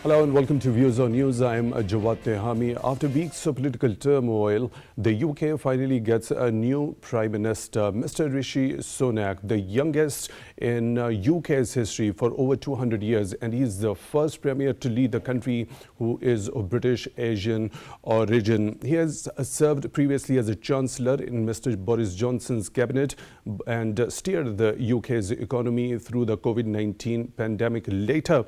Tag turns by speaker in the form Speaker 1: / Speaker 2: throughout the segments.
Speaker 1: Hello and welcome to Views on News. I'm Jawad Tehami. After weeks of political turmoil, the UK finally gets a new Prime Minister, Mr. Rishi Sunak, the youngest in UK's history for over 200 years. And he's the first Premier to lead the country who is of British Asian origin. He has served previously as a Chancellor in Mr. Boris Johnson's cabinet and steered the UK's economy through the COVID-19 pandemic. Later,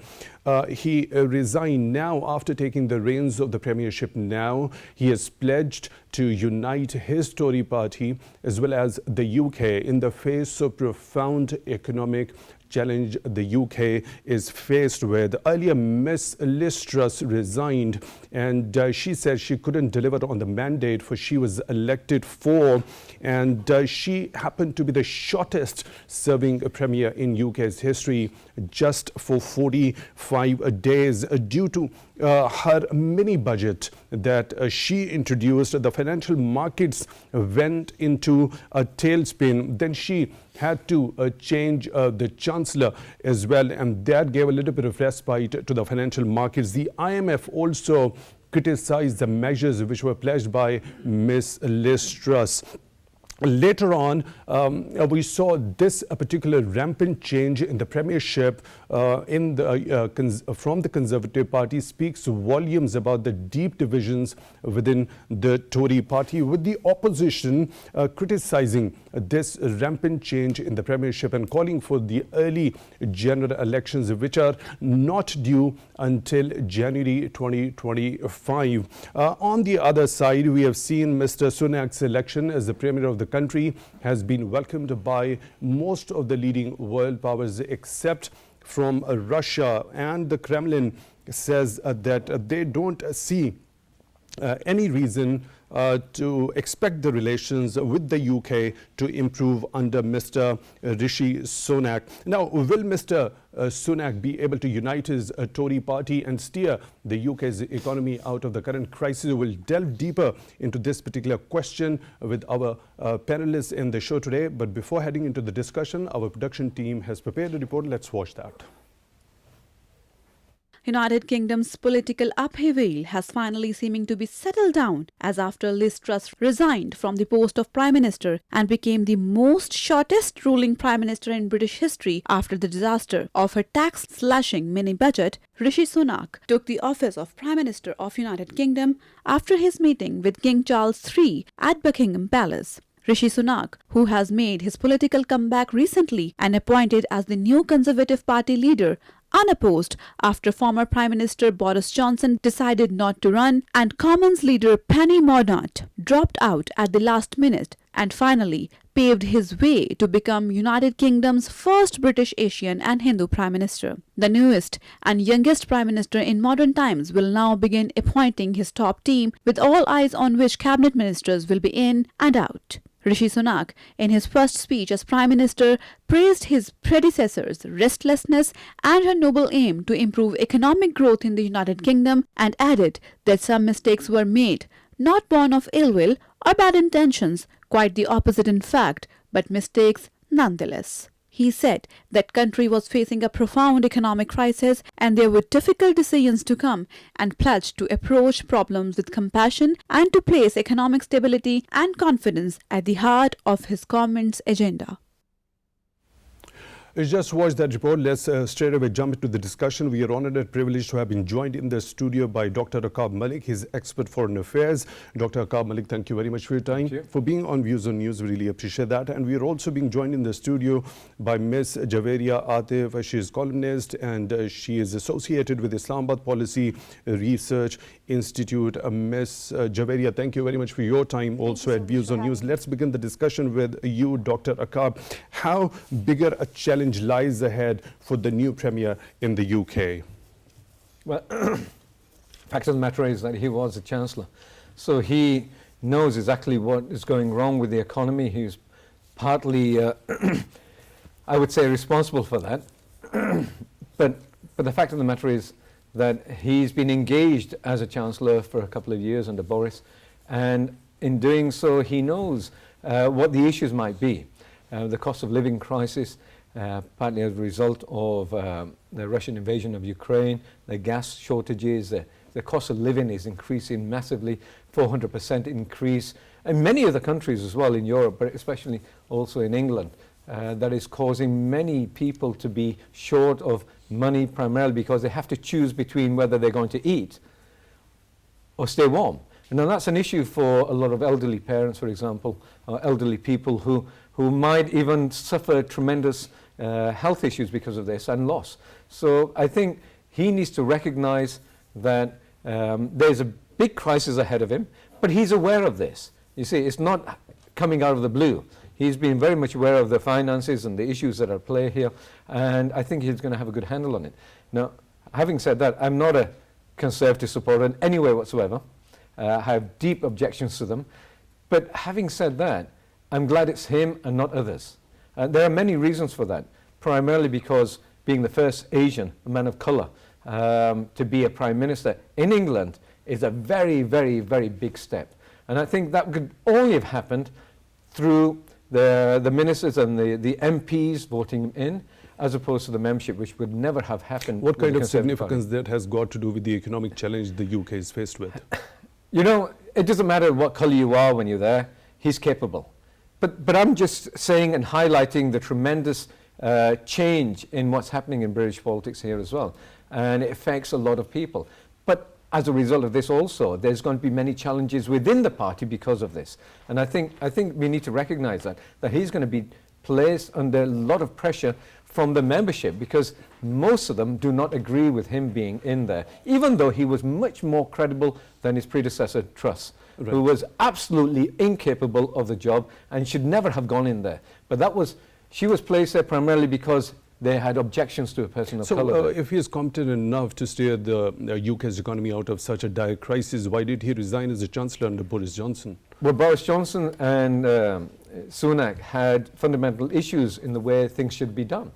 Speaker 1: he resigned now after taking the reins of the premiership. Now he has pledged to unite his Tory party as well as the UK in the face of profound economic challenge the UK is faced with. Earlier, Miss Liz Truss resigned and she said she couldn't deliver on the mandate for she was elected for, and she happened to be the shortest serving premier in UK's history, just for 45 days due to her mini budget that she introduced. The financial markets went into a tailspin. Then she had to change the Chancellor as well, and that gave a little bit of respite to the financial markets. The IMF also criticized the measures which were pledged by Miss Liz Truss. Later on, we saw this particular rampant change in the premiership from the Conservative Party speaks volumes about the deep divisions within the Tory party, with the opposition criticizing this rampant change in the premiership and calling for the early general elections, which are not due until January 2025. On the other side, we have seen Mr. Sunak's election as the Premier of the country has been welcomed by most of the leading world powers except from Russia, and the Kremlin says that they don't see any reason to expect the relations with the UK to improve under Mr. Rishi Sunak. Now, will Mr. Sunak be able to unite his Tory party and steer the UK's economy out of the current crisis? We'll delve deeper into this particular question with our panelists in the show today. But before heading into the discussion, our production team has prepared a report. Let's watch that.
Speaker 2: United Kingdom's political upheaval has finally seeming to be settled down, as after Liz Truss resigned from the post of Prime Minister and became the most shortest ruling Prime Minister in British history after the disaster of her tax-slashing mini-budget, Rishi Sunak took the office of Prime Minister of United Kingdom after his meeting with King Charles III at Buckingham Palace. Rishi Sunak, who has made his political comeback recently and appointed as the new Conservative Party leader, unopposed after former Prime Minister Boris Johnson decided not to run and Commons leader Penny Mordaunt dropped out at the last minute, and finally paved his way to become United Kingdom's first British Asian and Hindu Prime Minister. The newest and youngest Prime Minister in modern times will now begin appointing his top team, with all eyes on which cabinet ministers will be in and out. Rishi Sunak, in his first speech as Prime Minister, praised his predecessor's restlessness and her noble aim to improve economic growth in the United Kingdom, and added that some mistakes were made, not born of ill will or bad intentions, quite the opposite in fact, but mistakes nonetheless. He said that country was facing a profound economic crisis and there were difficult decisions to come, and pledged to approach problems with compassion and to place economic stability and confidence at the heart of his government's agenda.
Speaker 1: Just watch that report. Let's straight away jump into the discussion. We are honored and privileged to have been joined in the studio by Dr. Aqab Malik. He's expert foreign affairs. Dr. Aqab Malik, thank you very much for your time. For being on Views on News, we really appreciate that. And we are also being joined in the studio by Miss Javairyah Aatif. She is columnist and she is associated with Islamabad Policy Research Institute. Miss Javairyah, thank you very much for your time also at Views on News. Let's begin the discussion with you, Dr. Aqab. How bigger a challenge lies ahead for the new Premier in the UK?
Speaker 3: Well, fact of the matter is that he was a Chancellor, so he knows exactly what is going wrong with the economy. He's partly, I would say, responsible for that. but the fact of the matter is that he's been engaged as a Chancellor for a couple of years under Boris, and in doing so he knows what the issues might be. The cost of living crisis, partly as a result of the Russian invasion of Ukraine, the gas shortages, the cost of living is increasing massively, 400% increase, and many other countries as well in Europe, but especially also in England. That is causing many people to be short of money, primarily because they have to choose between whether they're going to eat or stay warm. And now that's an issue for a lot of elderly parents, for example, or elderly people who might even suffer tremendous health issues because of this and loss. So I think he needs to recognize that there's a big crisis ahead of him, but he's aware of this. You see, it's not coming out of the blue. He's been very much aware of the finances and the issues that are at play here, and I think he's going to have a good handle on it. Now, having said that, I'm not a Conservative supporter in any way whatsoever. I have deep objections to them. But having said that, I'm glad it's him and not others. There are many reasons for that, primarily because being the first Asian, a man of colour, to be a Prime Minister in England is a very, very, very big step. And I think that could only have happened through the ministers and the MPs voting him in, as opposed to the membership, which would never have happened.
Speaker 1: What kind of significance that has got to do with the economic challenge the UK is faced with?
Speaker 3: You know, it doesn't matter what colour you are when you're there, he's capable. But I'm just saying and highlighting the tremendous change in what's happening in British politics here as well. And it affects a lot of people. But as a result of this also, there's going to be many challenges within the party because of this. And I think we need to recognise that he's going to be placed under a lot of pressure from the membership, because most of them do not agree with him being in there, even though he was much more credible than his predecessor, Truss, right, who was absolutely incapable of the job and should never have gone in there. But she was placed there primarily because they had objections to a person of colour.
Speaker 1: So if he is competent enough to steer the UK's economy out of such a dire crisis, why did he resign as a Chancellor under Boris Johnson?
Speaker 3: Well, Boris Johnson and Sunak had fundamental issues in the way things should be done.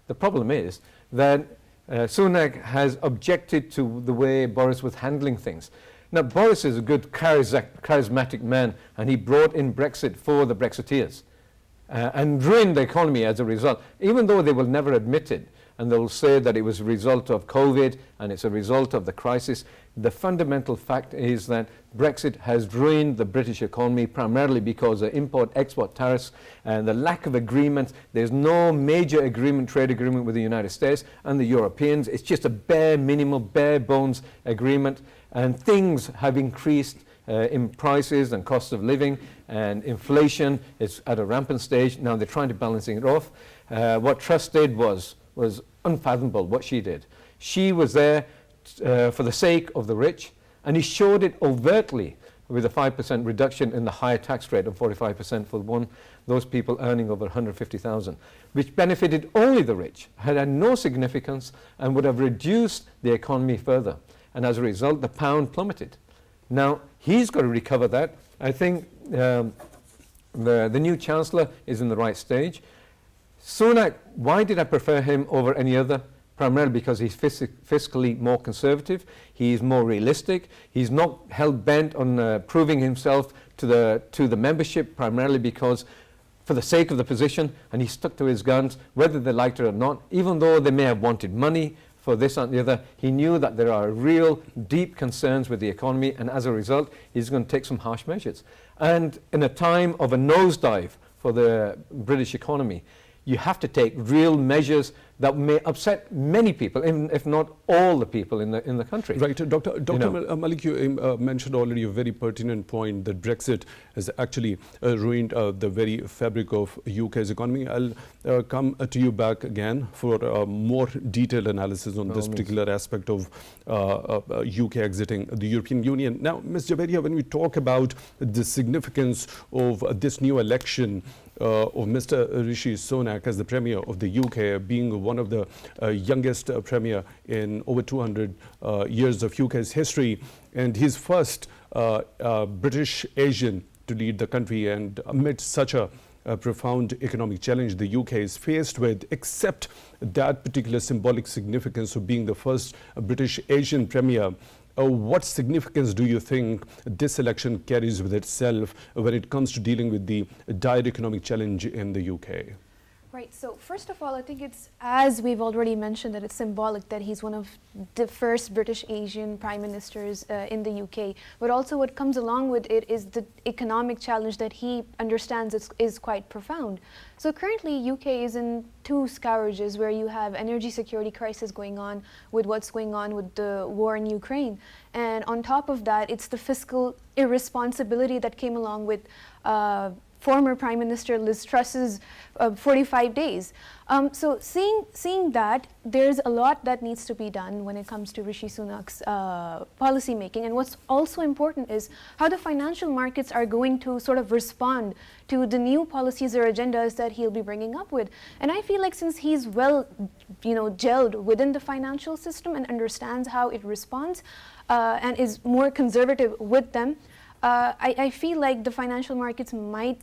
Speaker 3: The problem is that Sunak has objected to the way Boris was handling things. Now, Boris is a good charismatic man, and he brought in Brexit for the Brexiteers and ruined the economy as a result, even though they will never admit it. And they'll say that it was a result of COVID and it's a result of the crisis. The fundamental fact is that Brexit has ruined the British economy primarily because of import-export tariffs and the lack of agreement. There's no major agreement, trade agreement with the United States and the Europeans. It's just a bare minimal, bare bones agreement. And things have increased in prices and cost of living, and inflation is at a rampant stage. Now they're trying to balance it off. What Truss did was unfathomable, what she did. She was there for the sake of the rich, and he showed it overtly with a 5% reduction in the higher tax rate of 45% for those people earning over 150,000, which benefited only the rich, had no significance, and would have reduced the economy further. And as a result, the pound plummeted. Now, he's got to recover that. I think the new Chancellor is in the right stage. Sunak, why did I prefer him over any other? Primarily because he's fiscally more conservative, he's more realistic, he's not hell-bent on proving himself to the membership, primarily because for the sake of the position, and he stuck to his guns, whether they liked it or not, even though they may have wanted money for this and the other. He knew that there are real deep concerns with the economy, and as a result, he's going to take some harsh measures. And in a time of a nosedive for the British economy, you have to take real measures that may upset many people, if not all the people in the country.
Speaker 1: Right. Dr. Malik, you mentioned already a very pertinent point that Brexit has actually ruined the very fabric of UK's economy. I'll come to you back again for more detailed analysis on this particular aspect of UK exiting the European Union. Now, Ms. Javairyah, when we talk about the significance of this new election of Mr. Rishi Sunak as the Premier of the UK, being one of the youngest Premier in over 200 years of UK's history, and his first British Asian to lead the country, and amid such a profound economic challenge the UK is faced with, except that particular symbolic significance of being the first British Asian Premier, what significance do you think this election carries with itself when it comes to dealing with the dire economic challenge in the UK?
Speaker 4: Right. So first of all, I think it's, as we've already mentioned, that it's symbolic that he's one of the first British Asian prime ministers in the UK. But also what comes along with it is the economic challenge that he understands is quite profound. So currently, UK is in two scourges where you have energy security crisis going on with what's going on with the war in Ukraine. And on top of that, it's the fiscal irresponsibility that came along with former Prime Minister Liz Truss's 45 days. So seeing that, there's a lot that needs to be done when it comes to Rishi Sunak's policy making. And what's also important is how the financial markets are going to sort of respond to the new policies or agendas that he'll be bringing up with. And I feel like since he's well, gelled within the financial system and understands how it responds and is more conservative with them, I feel like the financial markets might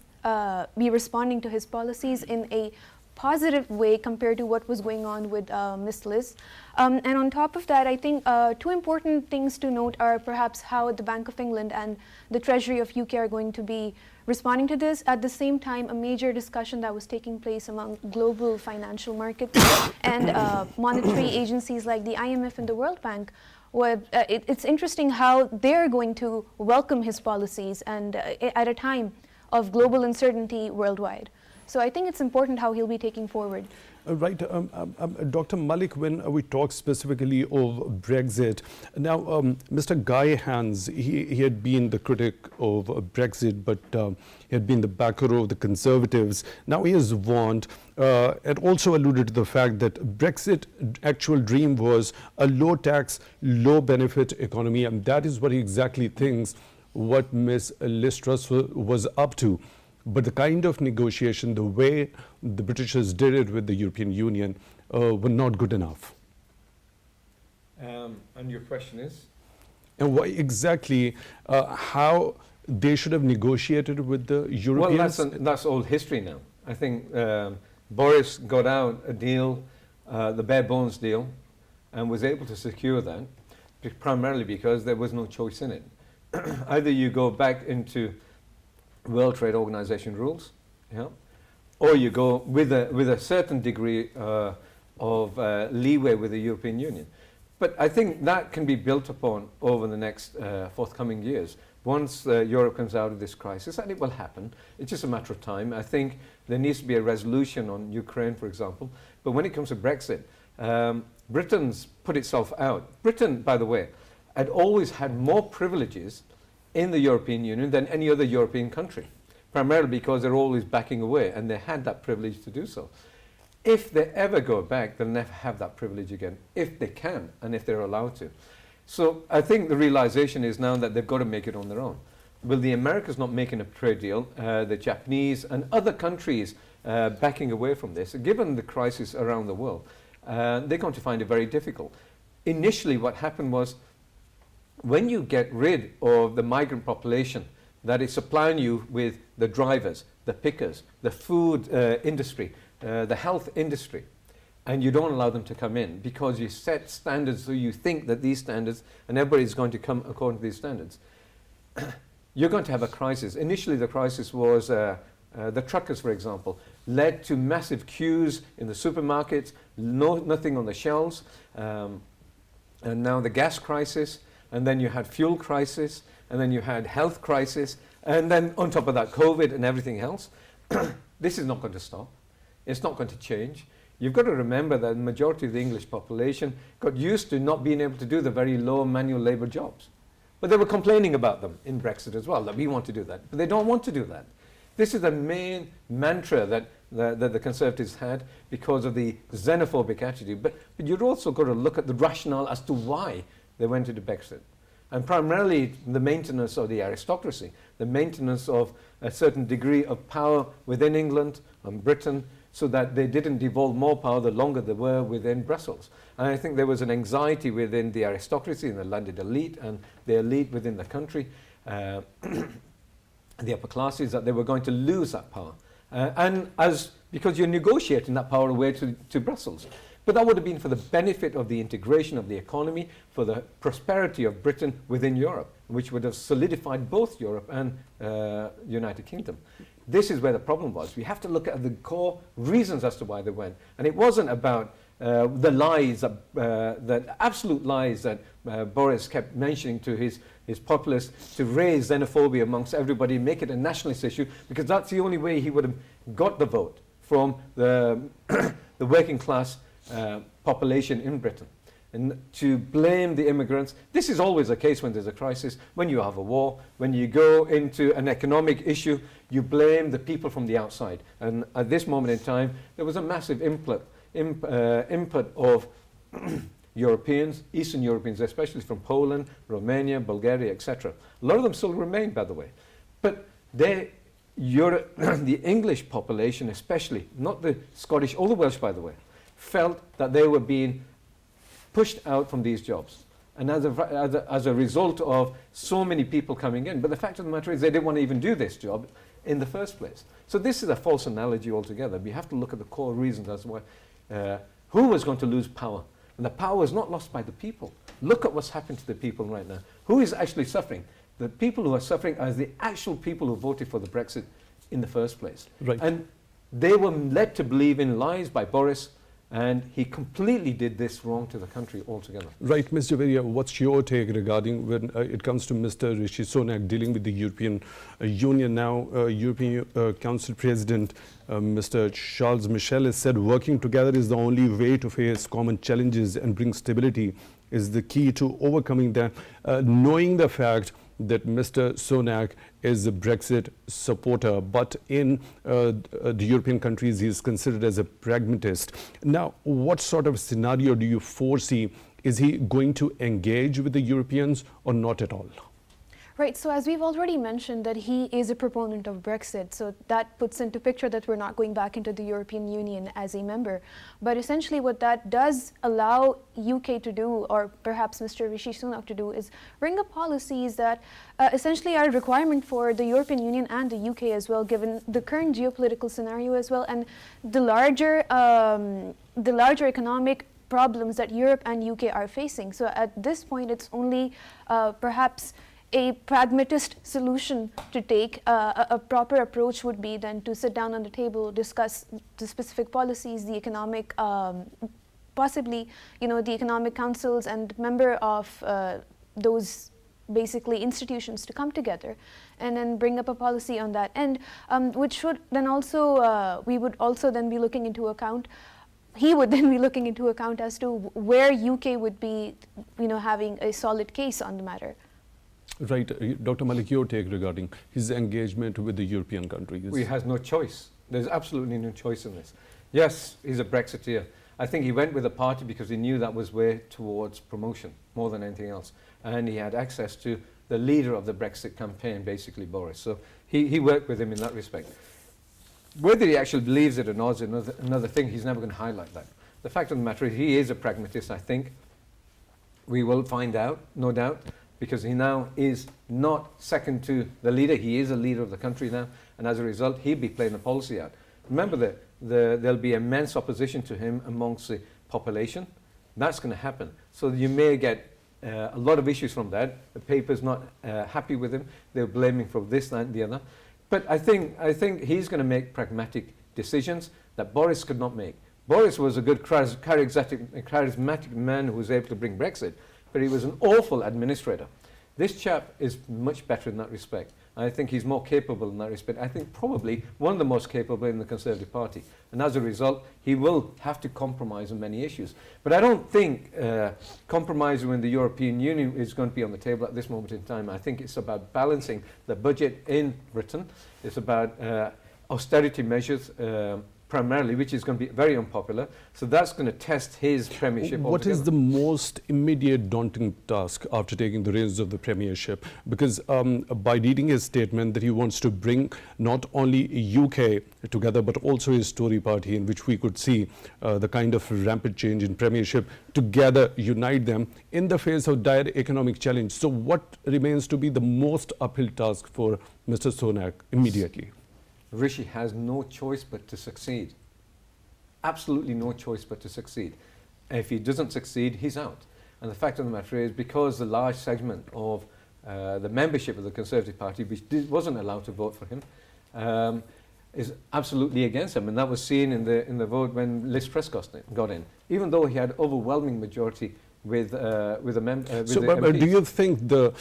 Speaker 4: be responding to his policies in a positive way compared to what was going on with Miss Liz. And on top of that, I think two important things to note are perhaps how the Bank of England and the Treasury of UK are going to be responding to this. At the same time, a major discussion that was taking place among global financial markets and monetary agencies like the IMF and the World Bank. It's interesting how they're going to welcome his policies and at a time of global uncertainty worldwide. So I think it's important how he'll be taking forward.
Speaker 1: Right. Dr. Malik, when we talk specifically of Brexit, now Mr. Guy Hans, he had been the critic of Brexit, but he had been the backer of the Conservatives. Now he has warned and also alluded to the fact that Brexit actual dream was a low tax, low benefit economy, and that is what he exactly thinks what Ms. Liz Truss was up to. But the kind of negotiation, the way the Britishers did it with the European Union were not good enough.
Speaker 3: And your question is?
Speaker 1: And why exactly how they should have negotiated with the Europeans?
Speaker 3: Well, that's old history now. I think Boris got out a deal, the bare bones deal, and was able to secure that, primarily because there was no choice in it. Either you go back into World Trade Organization rules, or you go with a certain degree of leeway with the European Union. But I think that can be built upon over the next forthcoming years. Once Europe comes out of this crisis, and it will happen, it's just a matter of time. I think there needs to be a resolution on Ukraine, for example. But when it comes to Brexit, Britain's put itself out. Britain, by the way, had always had more privileges in the European Union than any other European country, primarily because they're always backing away, and they had that privilege to do so. If they ever go back, they'll never have that privilege again, if they can, and if they're allowed to. So I think the realization is now that they've got to make it on their own. Will the Americans not making a trade deal, the Japanese and other countries backing away from this, given the crisis around the world, they're going to find it very difficult. Initially, what happened was, when you get rid of the migrant population that is supplying you with the drivers, the pickers, the food industry, the health industry, and you don't allow them to come in because you set standards so you think that these standards, and everybody's going to come according to these standards, you're going to have a crisis. Initially, the crisis was the truckers, for example, led to massive queues in the supermarkets, nothing on the shelves, and now the gas crisis. And then you had fuel crisis, and then you had health crisis, and then on top of that, COVID and everything else. This is not going to stop. It's not going to change. You've got to remember that the majority of the English population got used to not being able to do the very low manual labor jobs. But they were complaining about them in Brexit as well, that we want to do that. But they don't want to do that. This is the main mantra that the Conservatives had because of the xenophobic attitude. But you've also got to look at the rationale as to why they went into Brexit. And primarily the maintenance of the aristocracy, the maintenance of a certain degree of power within England and Britain, so that they didn't devolve more power the longer they were within Brussels. And I think there was an anxiety within the aristocracy and the landed elite and the elite within the country, the upper classes, that they were going to lose that power. Because you're negotiating that power away to Brussels. But that would have been for the benefit of the integration of the economy, for the prosperity of Britain within Europe, which would have solidified both Europe and United Kingdom. this is where the problem was. We have to look at the core reasons as to why they went. And it wasn't about the lies, the absolute lies that Boris kept mentioning to his populace to raise xenophobia amongst everybody, make it a nationalist issue, because that's the only way he would have got the vote from the, the working class population in Britain. And to blame the immigrants, this is always the case when there's a crisis, when you have a war, when you go into an economic issue, you blame the people from the outside. And at this moment in time, there was a massive input of Europeans, Eastern Europeans, especially from Poland, Romania, Bulgaria, etc. A lot of them still remain, by the way. But the English population especially, not the Scottish or the Welsh, by the way, felt that they were being pushed out from these jobs. And as a result of so many people coming in, but the fact of the matter is they didn't want to even do this job in the first place. So this is a false analogy altogether. We have to look at the core reasons as to why, who was going to lose power. And the power is not lost by the people. Look at what's happened to the people right now. Who is actually suffering? The people who are suffering are the actual people who voted for the Brexit in the first place.
Speaker 1: Right.
Speaker 3: And they were led to believe in lies by Boris, and he completely did this wrong to the country altogether.
Speaker 1: Right, Ms. Javairyah, what's your take regarding when it comes to Mr. Rishi Sunak dealing with the European Union now? European Council President Mr. Charles Michel has said working together is the only way to face common challenges and bring stability is the key to overcoming them, knowing the fact that Mr. Sunak is a Brexit supporter, but in the European countries he is considered as a pragmatist. Now, what sort of scenario do you foresee? Is he going to engage with the Europeans or not at all?
Speaker 4: Right, so as we've already mentioned that he is a proponent of Brexit, so that puts into picture that we're not going back into the European Union as a member. But essentially what that does allow UK to do, or perhaps Mr. Rishi Sunak to do, is bring up policies that essentially are a requirement for the European Union and the UK as well, given the current geopolitical scenario as well, and the larger economic problems that Europe and UK are facing. So at this point, it's only perhaps a pragmatist solution to take. A proper approach would be then to sit down on the table, discuss the specific policies, the economic, possibly, the economic councils and member of those basically institutions to come together and then bring up a policy on that end, which should then also, we would also then be looking into account, he would then be looking into account as to where UK would be, having a solid case on the matter.
Speaker 1: Right. Dr. Malik, your take regarding his engagement with the European countries?
Speaker 3: He has no choice. There's absolutely no choice in this. Yes, he's a Brexiteer. I think he went with the party because he knew that was way towards promotion more than anything else. And he had access to the leader of the Brexit campaign, basically Boris. So he worked with him in that respect. Whether he actually believes it or not is another thing. He's never going to highlight that. The fact of the matter is he is a pragmatist, I think. We will find out, no doubt, because he now is not second to the leader. He is a leader of the country now, and as a result, he'll be playing the policy out. Remember that there'll be immense opposition to him amongst the population. That's going to happen. So you may get a lot of issues from that. The paper's not happy with him. They're blaming for this, that, and the other. But I think he's going to make pragmatic decisions that Boris could not make. Boris was a good charismatic man who was able to bring Brexit, but he was an awful administrator. This chap is much better in that respect. I think he's more capable in that respect. I think probably one of the most capable in the Conservative Party. And as a result, he will have to compromise on many issues. But I don't think compromising with the European Union is going to be on the table at this moment in time. I think it's about balancing the budget in Britain. It's about austerity measures primarily, which is going to be very unpopular. So that's going to test his premiership altogether.
Speaker 1: What is the most immediate daunting task after taking the reins of the premiership? Because by reading his statement that he wants to bring not only UK together, but also his Tory party, in which we could see the kind of rampant change in premiership, together unite them in the face of dire economic challenge. So what remains to be the most uphill task for Mr. Sunak immediately?
Speaker 3: Rishi has no choice but to succeed. Absolutely no choice but to succeed. If he doesn't succeed, he's out. And the fact of the matter is, because the large segment of the membership of the Conservative Party, which wasn't allowed to vote for him, is absolutely against him, and that was seen in the vote when Liz Truss got in, even though he had overwhelming majority with the MPs.
Speaker 1: Do you think the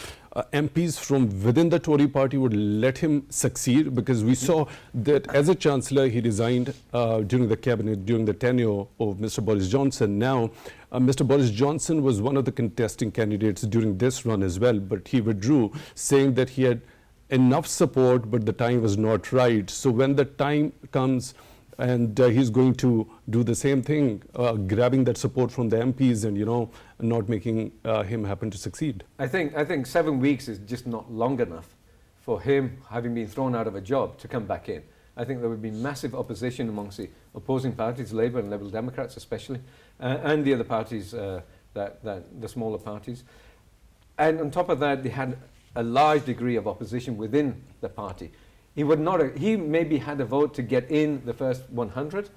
Speaker 1: MPs from within the Tory party would let him succeed? Because we saw that as a Chancellor, he resigned during the cabinet, during the tenure of Mr. Boris Johnson. Now, Mr. Boris Johnson was one of the contesting candidates during this run as well, but he withdrew, saying that he had enough support, but the time was not right. So when the time comes and he's going to do the same thing, grabbing that support from the MPs and, not making him happen to succeed.
Speaker 3: I think 7 weeks is just not long enough for him, having been thrown out of a job, to come back in. I think there would be massive opposition amongst the opposing parties, Labour and Liberal Democrats especially, and the other parties, the smaller parties. And on top of that, they had a large degree of opposition within the party. He maybe had a vote to get in the first 100,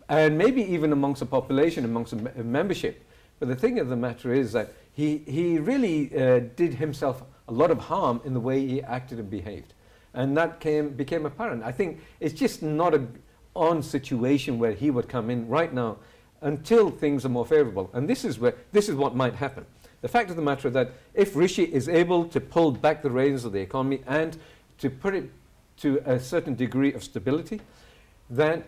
Speaker 3: and maybe even amongst the population, amongst the membership. But the thing of the matter is that he really did himself a lot of harm in the way he acted and behaved. And that became apparent. I think it's just not on situation where he would come in right now until things are more favourable. And this is what might happen. The fact of the matter is that if Rishi is able to pull back the reins of the economy and to put it to a certain degree of stability, then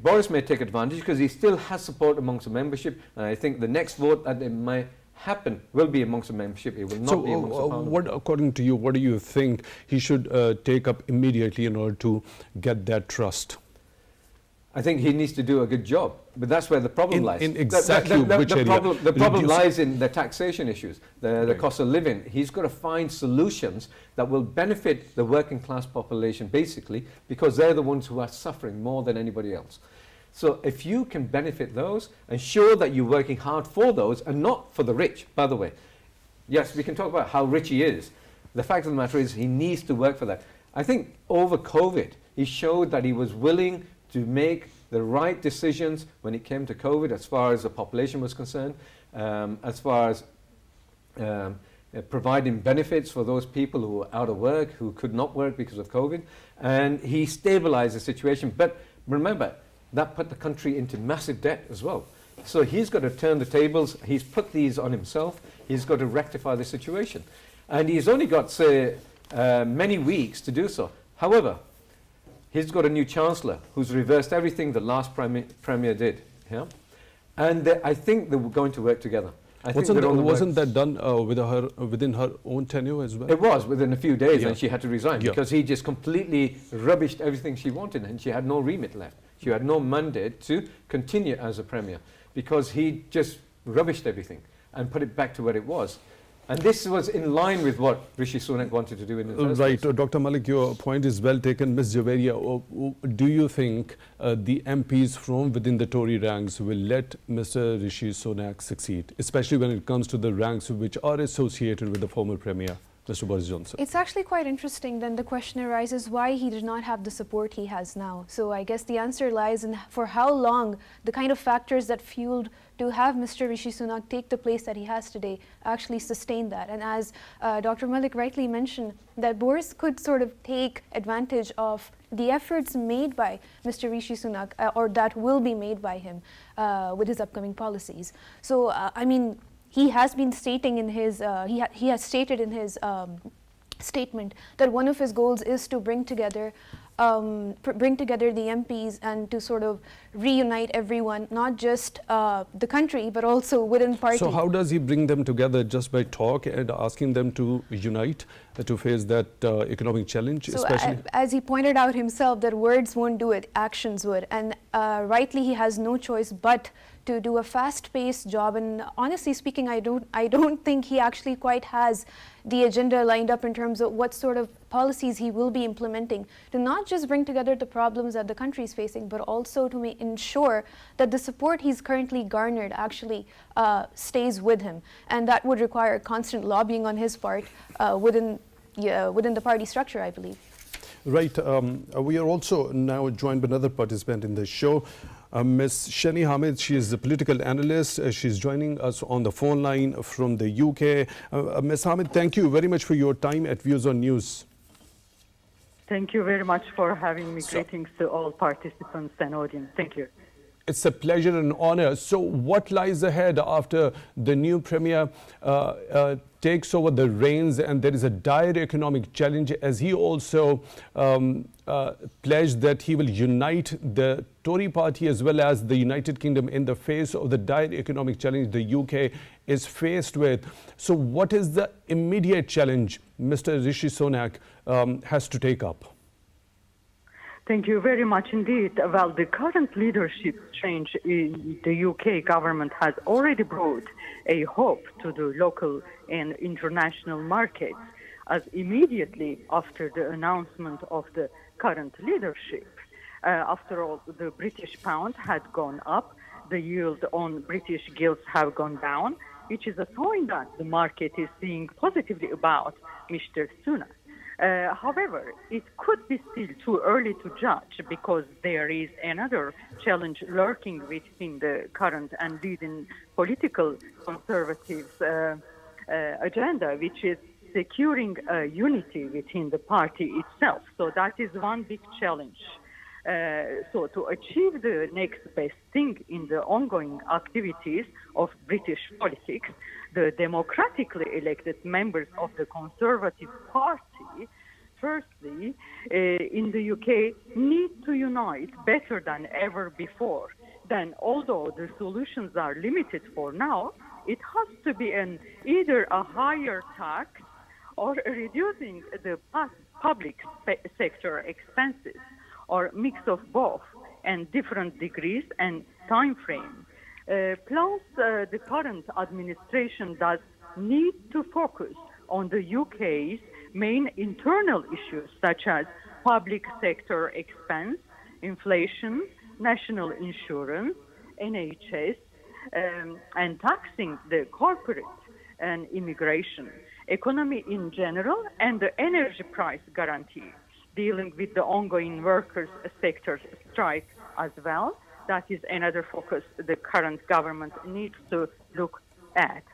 Speaker 3: Boris may take advantage because he still has support amongst the membership. And I think the next vote that it might happen will be amongst the membership. It will not be amongst the parliament.
Speaker 1: According to you, what do you think he should take up immediately in order to get that trust?
Speaker 3: I think he needs to do a good job, but that's where the problem lies.
Speaker 1: In exactly which area?
Speaker 3: The problem lies in the taxation issues, the cost of living. He's got to find solutions that will benefit the working class population, basically, because they're the ones who are suffering more than anybody else. So if you can benefit those and show that you're working hard for those and not for the rich, by the way. Yes, we can talk about how rich he is. The fact of the matter is he needs to work for that. I think over COVID, he showed that he was willing to make the right decisions when it came to COVID as far as the population was concerned, as far as providing benefits for those people who were out of work, who could not work because of COVID, and he stabilized the situation. But remember, that put the country into massive debt as well. So he's got to turn the tables. He's put these on himself. He's got to rectify the situation. And he's only got, say, many weeks to do so. However, he's got a new Chancellor who's reversed everything the last Premier did. Yeah? And I think they were going to work together.
Speaker 1: Wasn't that done within her own tenure as well?
Speaker 3: It was within a few days, and she had to resign because he just completely rubbished everything she wanted, and she had no remit left. She had no mandate to continue as a Premier because he just rubbished everything and put it back to where it was. And this was in line with what Rishi Sunak wanted to do in the first place.
Speaker 1: Right. Dr. Malik, your point is well taken. Ms. Javairyah, do you think the MPs from within the Tory ranks will let Mr. Rishi Sunak succeed, especially when it comes to the ranks which are associated with the former Premier, Mr. Boris Johnson?
Speaker 4: It's actually quite interesting. Then the question arises why he did not have the support he has now. So I guess the answer lies in for how long the kind of factors that fueled to have Mr. Rishi Sunak take the place that he has today actually sustain that. And as Dr. Malik rightly mentioned, that Boris could sort of take advantage of the efforts made by Mr. Rishi Sunak or that will be made by him with his upcoming policies. So, I mean, he has been stating in his, he has stated in his statement that one of his goals is to bring together the MPs and to sort of reunite everyone, not just the country, but also within party.
Speaker 1: So how does he bring them together? Just by talk and asking them to unite to face that economic challenge,
Speaker 4: so
Speaker 1: especially?
Speaker 4: As he pointed out himself, that words won't do it, actions would. And rightly, he has no choice but to do a fast-paced job. And honestly speaking, I don't think he actually quite has the agenda lined up in terms of what sort of policies he will be implementing to not just bring together the problems that the country is facing, but also to ensure that the support he's currently garnered actually stays with him. And that would require constant lobbying on his part within the party structure, I believe.
Speaker 1: Right. We are also now joined by another participant in the show, Ms. Sheni Hamid. She is a political analyst. She's joining us on the phone line from the UK. Ms. Hamid, thank you very much for your time at Views on News.
Speaker 5: Thank you very much for having me. Greetings to all participants and audience. Thank you.
Speaker 1: It's a pleasure and honor. So what lies ahead after the new premier takes over the reins, and there is a dire economic challenge, as he also pledged that he will unite the Tory party as well as the United Kingdom in the face of the dire economic challenge the UK is faced with. So what is the immediate challenge Mr. Rishi Sunak has to take up?
Speaker 5: Thank you very much indeed. Well, the current leadership change in the UK government has already brought a hope to the local and international markets, as immediately after the announcement of the current leadership. After all, the British pound had gone up, the yield on British gilts have gone down, which is a sign that the market is seeing positively about Mr. Sunak. However, it could be still too early to judge, because there is another challenge lurking within the current and leading political conservatives' agenda, which is securing unity within the party itself. So that is one big challenge. So to achieve the next best thing in the ongoing activities of British politics, the democratically elected members of the Conservative Party, firstly, in the UK, need to unite better than ever before. Then, although the solutions are limited for now, it has to be either a higher tax or reducing the public sector expenses, or mix of both, and different degrees and time frame. Plus, the current administration does need to focus on the UK's main internal issues, such as public sector expense, inflation, national insurance, NHS, and taxing the corporate and immigration, economy in general, and the energy price guarantee, dealing with the ongoing workers' sector strike as well. That is another focus the current government needs to look at.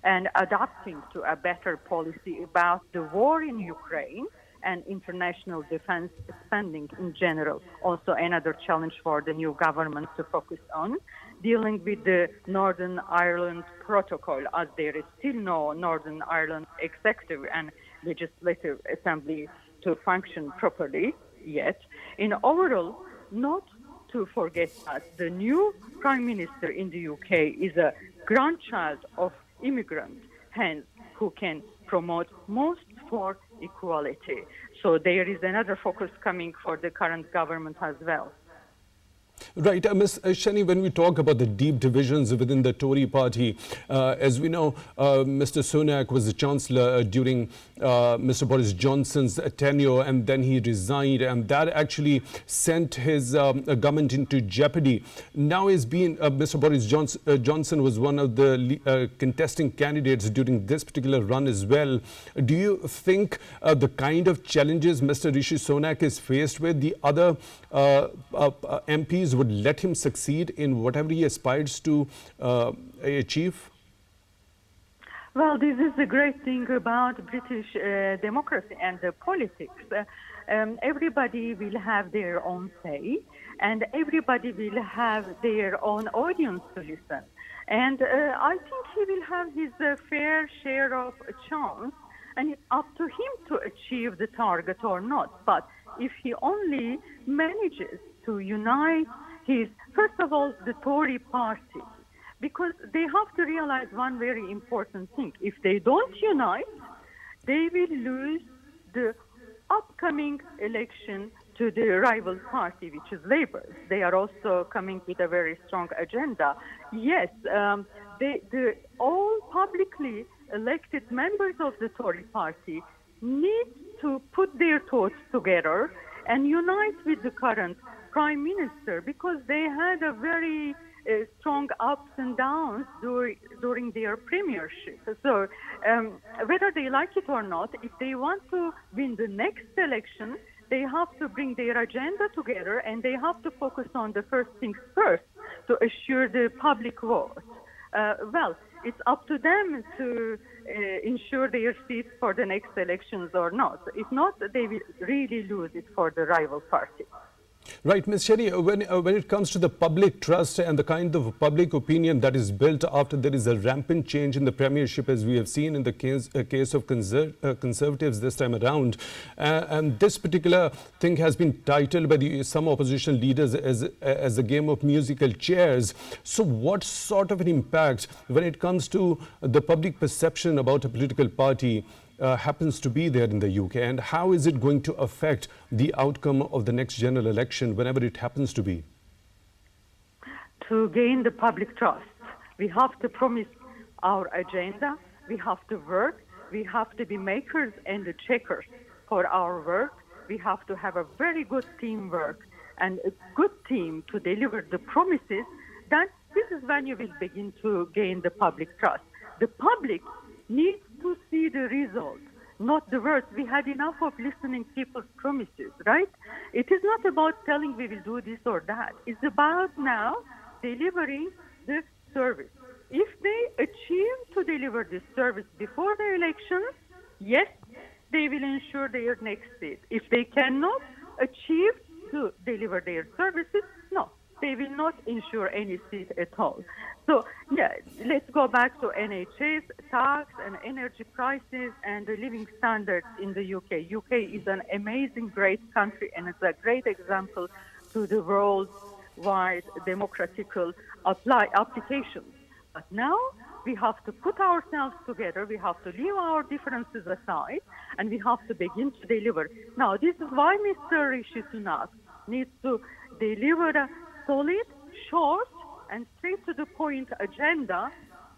Speaker 5: And adapting to a better policy about the war in Ukraine and international defense spending in general. Also another challenge for the new government to focus on. Dealing with the Northern Ireland Protocol, as there is still no Northern Ireland Executive and Legislative Assembly to function properly yet. In overall, not to forget that the new Prime Minister in the UK is a grandchild of immigrants, hence who can promote most for equality. So there is another focus coming for the current government as well.
Speaker 1: Right. Ms. Sheni, when we talk about the deep divisions within the Tory party, as we know, Mr. Sunak was the Chancellor during Mr. Boris Johnson's tenure, and then he resigned, and that actually sent his government into jeopardy. Now Mr. Boris Johnson was one of the contesting candidates during this particular run as well. Do you think the kind of challenges Mr. Rishi Sunak is faced with, the other MPs would let him succeed in whatever he aspires to achieve?
Speaker 5: Well, this is the great thing about British democracy and politics. Everybody will have their own say, and everybody will have their own audience to listen. And I think he will have his fair share of a chance, and it's up to him to achieve the target or not. But if he only manages to unite first of all, the Tory party, because they have to realize one very important thing. If they don't unite, they will lose the upcoming election to the rival party, which is Labour. They are also coming with a very strong agenda. Yes, all publicly elected members of the Tory party need to put their thoughts together and unite with the current Prime Minister, because they had a very strong ups and downs during their premiership. So whether they like it or not, if they want to win the next election, they have to bring their agenda together, and they have to focus on the first things first to assure the public vote. Well, It's up to them to ensure their seats for the next elections or not. If not, they will really lose it for the rival party.
Speaker 1: Right, Ms. Sheni, when it comes to the public trust and the kind of public opinion that is built after there is a rampant change in the premiership, as we have seen in the case of Conservatives this time around, and this particular thing has been titled by some opposition leaders as a game of musical chairs. So what sort of an impact when it comes to the public perception about a political party happens to be there in the UK, and how is it going to affect the outcome of the next general election whenever it happens to be?
Speaker 5: To gain the public trust, we have to promise our agenda, we have to work, we have to be makers and the checkers for our work, we have to have a very good teamwork and a good team to deliver the promises. Then this is when you will begin to gain the public trust. The public needs to see the results, not the words. We had enough of listening people's promises, right? It is not about telling we will do this or that. It's about now delivering the service. If they achieve to deliver this service before the election, yes, they will ensure their next seat. If they cannot achieve to deliver their services, no, they will not ensure any seat at all. So, yeah, let's go back to NHS, tax and energy prices and the living standards in the UK. UK is an amazing, great country, and it's a great example to the worldwide democratical applications. But now we have to put ourselves together, we have to leave our differences aside, and we have to begin to deliver. Now, this is why Mr. Rishi Sunak needs to deliver a solid, short, and straight to the point agenda,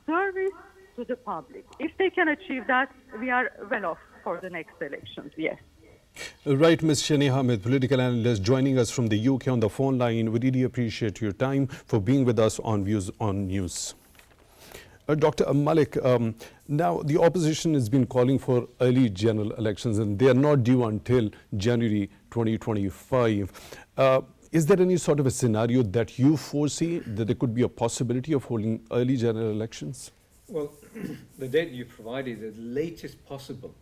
Speaker 5: service to the public. If they can achieve that, we are well off for the next elections, yes.
Speaker 1: Right, Ms. Sheni Hamid, political analyst, joining us from the UK on the phone line. We really appreciate your time for being with us on Views on News. Dr. Malik, now the opposition has been calling for early general elections, and they are not due until January 2025. Is there any sort of a scenario that you foresee that there could be a possibility of holding early general elections?
Speaker 3: Well, the date you provided is the latest possible,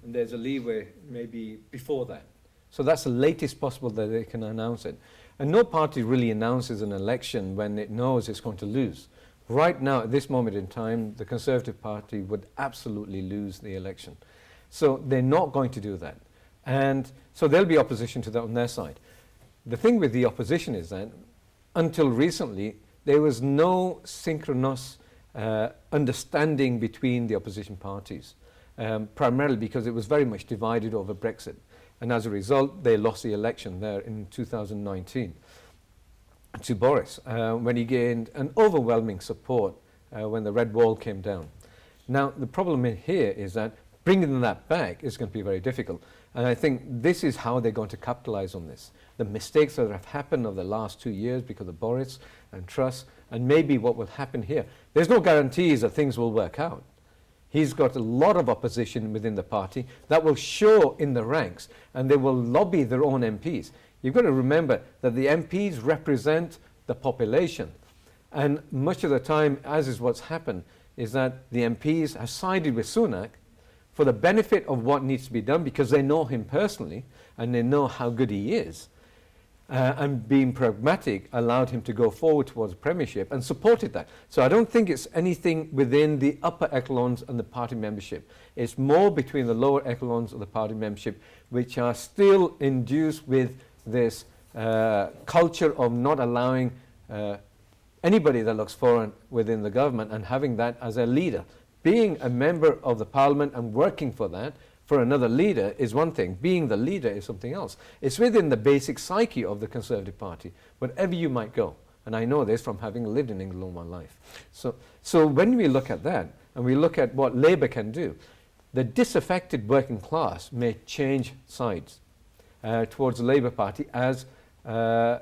Speaker 3: and there's a leeway maybe before that. So that's the latest possible that they can announce it. And no party really announces an election when it knows it's going to lose. Right now, at this moment in time, the Conservative Party would absolutely lose the election. So they're not going to do that. And so there'll be opposition to that on their side. The thing with the opposition is that until recently, there was no synchronous understanding between the opposition parties, primarily because it was very much divided over Brexit. And as a result, they lost the election there in 2019 to Boris, when he gained an overwhelming support when the red wall came down. Now, the problem here is that bringing that back is going to be very difficult. And I think this is how they're going to capitalize on this. The mistakes that have happened over the last 2 years because of Boris and Truss, and maybe what will happen here. There's no guarantees that things will work out. He's got a lot of opposition within the party that will show in the ranks, and they will lobby their own MPs. You've got to remember that the MPs represent the population. And much of the time, as is what's happened, is that the MPs have sided with Sunak for the benefit of what needs to be done because they know him personally and they know how good he is. And being pragmatic allowed him to go forward towards premiership and supported that. So I don't think it's anything within the upper echelons and the party membership. It's more between the lower echelons of the party membership, which are still induced with this culture of not allowing anybody that looks foreign within the government and having that as a leader. Being a member of the parliament and working for that, for another leader, is one thing. Being the leader is something else. It's within the basic psyche of the Conservative Party, wherever you might go. And I know this from having lived in England all my life. So when we look at that, and we look at what Labour can do, the disaffected working class may change sides towards the Labour Party as a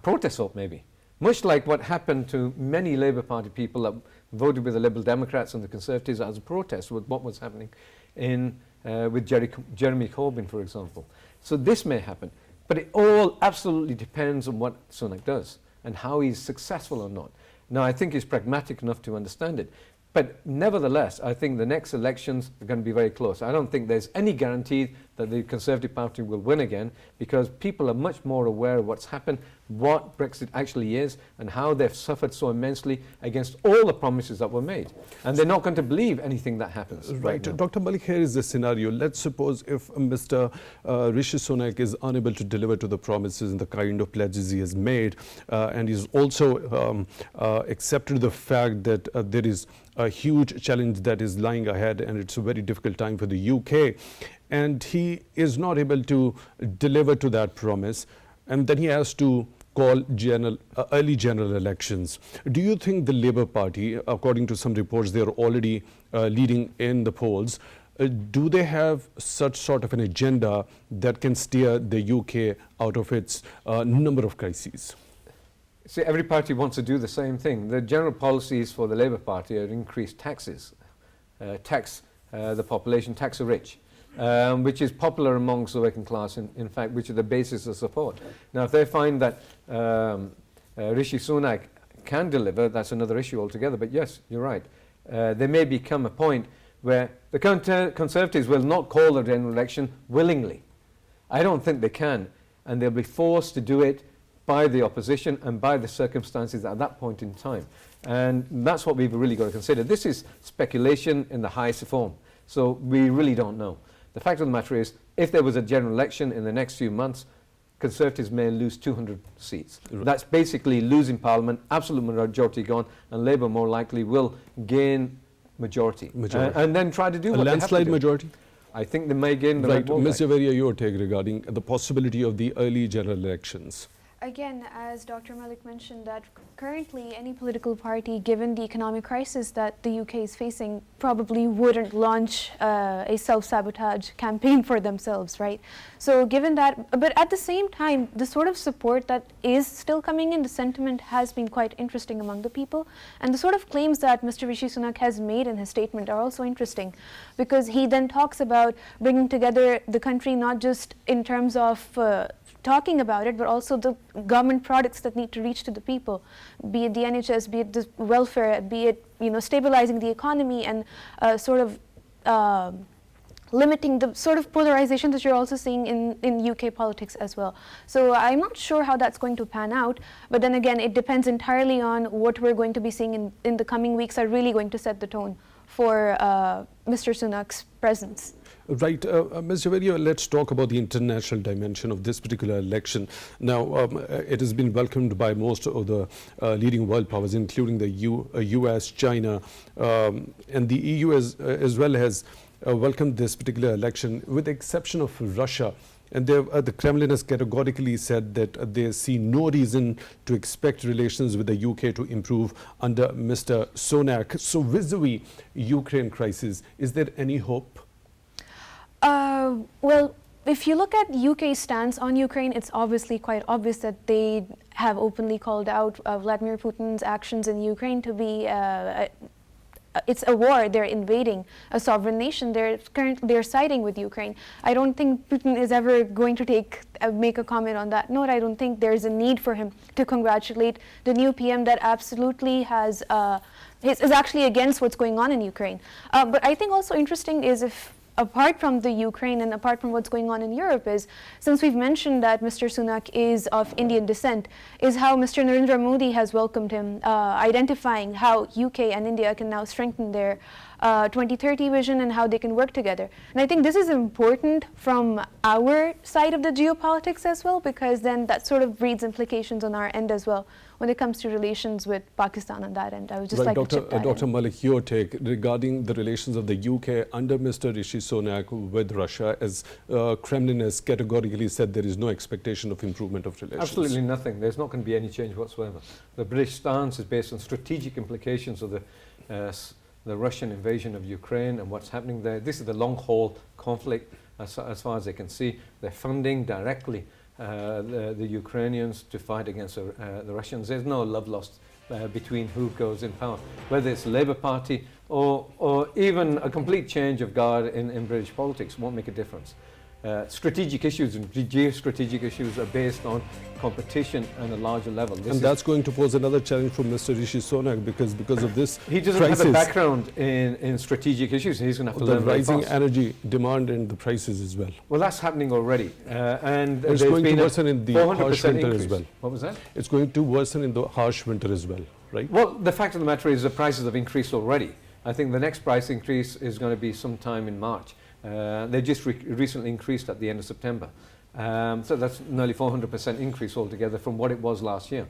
Speaker 3: protest vote, maybe. Much like what happened to many Labour Party people that voted with the Liberal Democrats and the Conservatives as a protest with what was happening with Jeremy Corbyn, for example. So this may happen. But it all absolutely depends on what Sunak does and how he's successful or not. Now, I think he's pragmatic enough to understand it. But nevertheless, I think the next elections are going to be very close. I don't think there's any guarantee that the Conservative Party will win again, because people are much more aware of what's happened, what Brexit actually is, and how they've suffered so immensely against all the promises that were made. And they're not going to believe anything that happens.
Speaker 1: Right.
Speaker 3: now.
Speaker 1: Dr. Malik, here is the scenario. Let's suppose if Mr. Rishi Sunak is unable to deliver to the promises and the kind of pledges he has made, and he's also accepted the fact that there is a huge challenge that is lying ahead, and it's a very difficult time for the UK, and he is not able to deliver to that promise, and then he has to call early general elections. Do you think the Labour Party, according to some reports, they are already leading in the polls, do they have such sort of an agenda that can steer the UK out of its number of crises?
Speaker 3: See, every party wants to do the same thing. The general policies for the Labour Party are increase taxes, tax the population, tax the rich, which is popular amongst the working class, in fact, which are the basis of support. Now, if they find that Rishi Sunak can deliver, that's another issue altogether. But yes, you're right. There may become a point where the Conservatives will not call the general election willingly. I don't think they can, and they'll be forced to do it by the opposition and by the circumstances at that point in time. And that's what we've really got to consider. This is speculation in the highest form, so we really don't know. The fact of the matter is, if there was a general election in the next few months, Conservatives may lose 200 seats. Right. That's basically losing Parliament, absolute majority gone, and Labour more likely will gain majority. And then try to do what they have to do.
Speaker 1: A landslide majority?
Speaker 3: I think they may gain the
Speaker 1: right. Ms. Javairyah, your take regarding the possibility of the early general elections.
Speaker 4: Again, as Dr. Malik mentioned, that currently any political party, given the economic crisis that the UK is facing, probably wouldn't launch a self-sabotage campaign for themselves, right? So given that, but at the same time, the sort of support that is still coming in, the sentiment has been quite interesting among the people. And the sort of claims that Mr. Rishi Sunak has made in his statement are also interesting, because he then talks about bringing together the country not just in terms of talking about it, but also the government products that need to reach to the people, be it the NHS, be it the welfare, be it stabilizing the economy, and sort of limiting the sort of polarization that you're also seeing in UK politics as well. So I'm not sure how that's going to pan out, but then again, it depends entirely on what we're going to be seeing in the coming weeks are really going to set the tone for Mr. Sunak's presence.
Speaker 1: Right. Ms. Javairyah, let's talk about the international dimension of this particular election. Now, it has been welcomed by most of the leading world powers, including the US, China, and the EU as well has welcomed this particular election, with the exception of Russia. And the Kremlin has categorically said that they see no reason to expect relations with the UK to improve under Mr. Sunak. So vis-a-vis Ukraine crisis, is there any hope?
Speaker 4: Well, if you look at UK's stance on Ukraine, it's obviously quite obvious that they have openly called out Vladimir Putin's actions in Ukraine to be it's a war. They're invading a sovereign nation. They're siding with Ukraine. I don't think Putin is ever going to make a comment on that note. I don't think there's a need for him to congratulate the new PM that absolutely is actually against what's going on in Ukraine. But I think also interesting is, if apart from the Ukraine and apart from what's going on in Europe, is, since we've mentioned that Mr. Sunak is of Indian descent, is how Mr. Narendra Modi has welcomed him, identifying how UK and India can now strengthen their 2030 vision and how they can work together. And I think this is important from our side of the geopolitics as well, because then that sort of breeds implications on our end as well when it comes to relations with Pakistan on that end. I would just like to chip that
Speaker 1: Dr.
Speaker 4: in.
Speaker 1: Malik, your take regarding the relations of the UK under Mr. Rishi Sunak with Russia, as Kremlin has categorically said there is no expectation of improvement of relations.
Speaker 3: Absolutely nothing. There's not going to be any change whatsoever. The British stance is based on strategic implications of the Russian invasion of Ukraine and what's happening there. This is the long-haul conflict as far as they can see. They're funding directly the Ukrainians to fight against the Russians. There's no love lost between who goes in power, whether it's the Labour Party or even a complete change of guard in British politics won't make a difference. strategic issues and geostrategic issues are based on competition and a larger level.
Speaker 1: And that's going to pose another challenge for Mr. Rishi Sunak because of this
Speaker 3: he doesn't
Speaker 1: crisis,
Speaker 3: have a background in strategic issues. He's going to have to
Speaker 1: the
Speaker 3: learn very
Speaker 1: rising
Speaker 3: fast.
Speaker 1: energy demand and the prices as well.
Speaker 3: Well, that's happening already, and
Speaker 1: It's
Speaker 3: there's
Speaker 1: going to
Speaker 3: been a
Speaker 1: worsen in the
Speaker 3: 400%
Speaker 1: harsh winter
Speaker 3: increase.
Speaker 1: as well.
Speaker 3: What was that?
Speaker 1: It's going to worsen in the harsh winter as well, right?
Speaker 3: Well, the fact of the matter is the prices have increased already. I think the next price increase is going to be sometime in March. They just recently increased at the end of September. So that's nearly 400% increase altogether from what it was last year.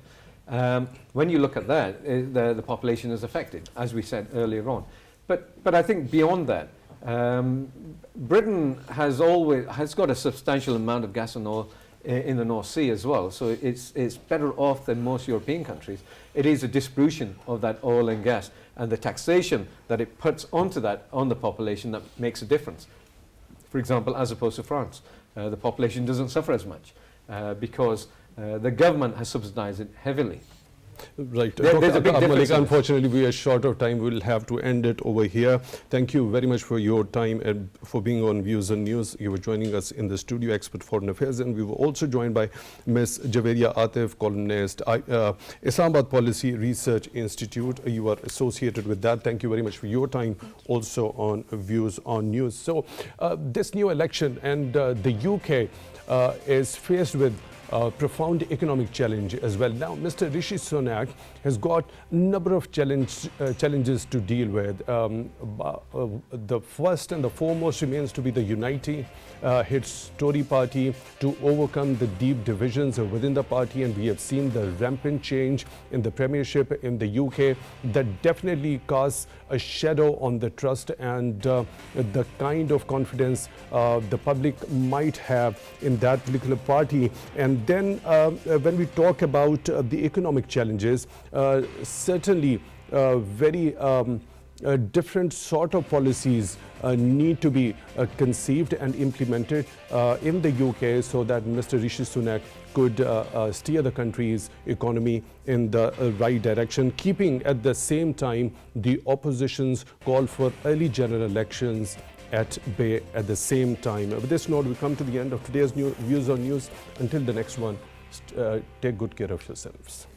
Speaker 3: When you look at that, the population is affected, as we said earlier on. But I think beyond that, Britain has got a substantial amount of gas and oil in the North Sea as well. So it's better off than most European countries. It is a distribution of that oil and gas and the taxation that it puts onto that on the population that makes a difference. For example, as opposed to France, the population doesn't suffer as much because the government has subsidized it heavily.
Speaker 1: Right.
Speaker 3: There's a big
Speaker 1: Malik,
Speaker 3: difference.
Speaker 1: unfortunately, we are short of time. We'll have to end it over here. Thank you very much for your time and for being on Views on News. You were joining us in the studio, expert foreign affairs, and we were also joined by Ms. Javairyah Aatif, columnist, Islamabad Policy Research Institute. You are associated with that. Thank you very much for your time also on Views on News. So this new election and the UK is faced with profound economic challenge as well. Now, Mr. Rishi Sunak has got a number of challenges to deal with. The first and the foremost remains to be the unity, his Tory party, to overcome the deep divisions within the party, and we have seen the rampant change in the premiership in the UK that definitely casts a shadow on the trust and the kind of confidence the public might have in that particular party. And then when we talk about the economic challenges, certainly very different sort of policies need to be conceived and implemented in the UK so that Mr. Rishi Sunak could steer the country's economy in the right direction, keeping at the same time the opposition's call for early general elections at bay at the same time. With this note, we come to the end of today's Views on News. Until the next one, take good care of yourselves.